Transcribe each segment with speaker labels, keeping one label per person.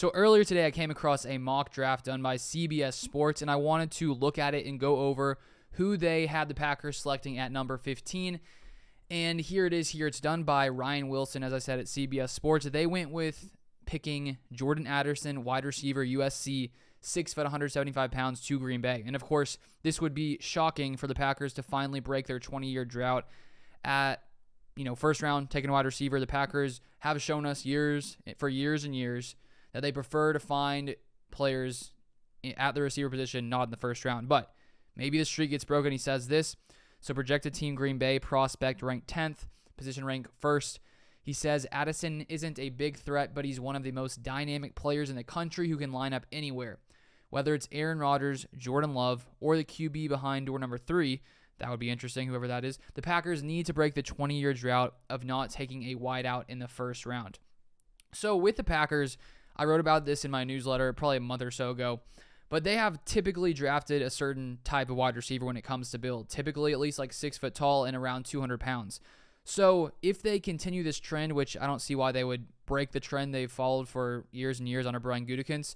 Speaker 1: So earlier today, I came across a mock draft done by CBS Sports, and I wanted to look at it and go over who they had the Packers selecting at number 15. And here it is here. It's done by Ryan Wilson, as I said, at CBS Sports. They went with picking Jordan Addison, wide receiver, USC, 6 foot, 175 pounds, to Green Bay. And of course, this would be shocking for the Packers to finally break their 20-year drought at, first round, taking a wide receiver. The Packers have shown us for years and years that they prefer to find players at the receiver position, not in the first round. But maybe the streak gets broken. He says this. So projected team Green Bay, prospect ranked 10th, position ranked 1st. He says Addison isn't a big threat, but he's one of the most dynamic players in the country who can line up anywhere. Whether it's Aaron Rodgers, Jordan Love, or the QB behind door number 3, that would be interesting, whoever that is, the Packers need to break the 20-year drought of not taking a wideout in the first round. So with the Packers, I wrote about this in my newsletter probably a month or so ago, but they have typically drafted a certain type of wide receiver when it comes to build, typically at least like 6 foot tall and around 200 pounds. So if they continue this trend, which I don't see why they would break the trend they've followed for years and years under Brian Gutekunst,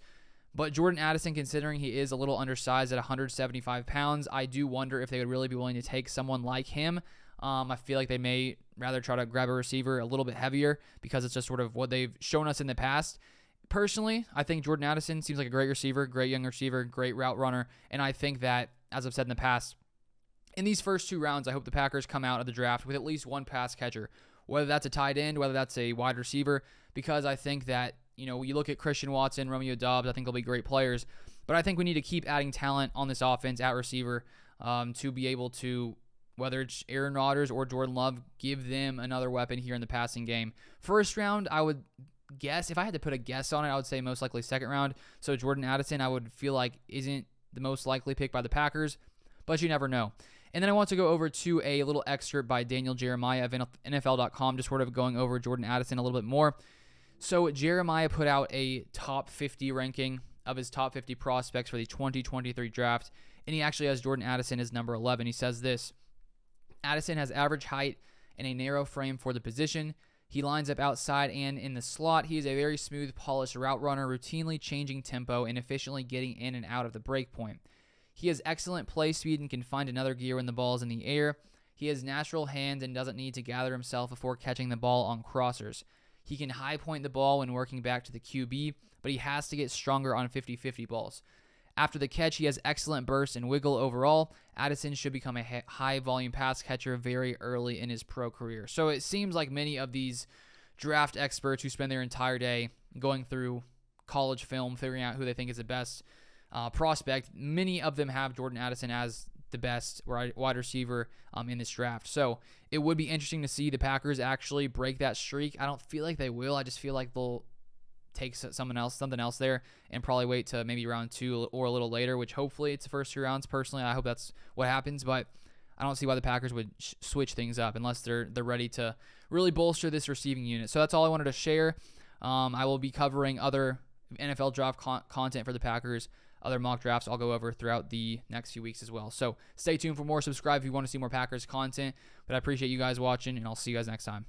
Speaker 1: but Jordan Addison, considering he is a little undersized at 175 pounds, I do wonder if they would really be willing to take someone like him. I feel like they may rather try to grab a receiver a little bit heavier because it's just sort of what they've shown us in the past. Personally, I think Jordan Addison seems like a great receiver, great young receiver, great route runner, and I think that, as I've said in the past, in these first 2 rounds, I hope the Packers come out of the draft with at least one pass catcher, whether that's a tight end, whether that's a wide receiver, because I think that, you look at Christian Watson, Romeo Doubs, I think they'll be great players, but I think we need to keep adding talent on this offense at receiver to be able to, whether it's Aaron Rodgers or Jordan Love, give them another weapon here in the passing game. First round, I would guess, if I had to put a guess on it, I would say most likely second round. So Jordan Addison, I would feel like isn't the most likely pick by the Packers, but you never know. And then I want to go over to a little excerpt by Daniel Jeremiah of NFL.com, just sort of going over Jordan Addison a little bit more. So Jeremiah put out a top 50 ranking of his top 50 prospects for the 2023 draft, and he actually has Jordan Addison as number 11. He says this: Addison has average height and a narrow frame for the position. He lines up outside and in the slot. He is a very smooth, polished route runner, routinely changing tempo and efficiently getting in and out of the break point. He has excellent play speed and can find another gear when the ball is in the air. He has natural hands and doesn't need to gather himself before catching the ball on crossers. He can high point the ball when working back to the QB, but he has to get stronger on 50-50 balls. After the catch, he has excellent burst and wiggle overall. Addison should become a high-volume pass catcher very early in his pro career. So it seems like many of these draft experts who spend their entire day going through college film, figuring out who they think is the best prospect, many of them have Jordan Addison as the best wide receiver in this draft. So it would be interesting to see the Packers actually break that streak. I don't feel like they will. I just feel like they'll take something else there and probably wait to maybe round 2 or a little later, which hopefully it's the first 2 rounds. Personally, I hope that's what happens, but I don't see why the Packers would switch things up unless they're ready to really bolster this receiving unit. So that's all I wanted to share. I will be covering other NFL draft content for the Packers, other mock drafts I'll go over throughout the next few weeks as well. So stay tuned for more. Subscribe if you want to see more Packers content, but I appreciate you guys watching, and I'll see you guys next time.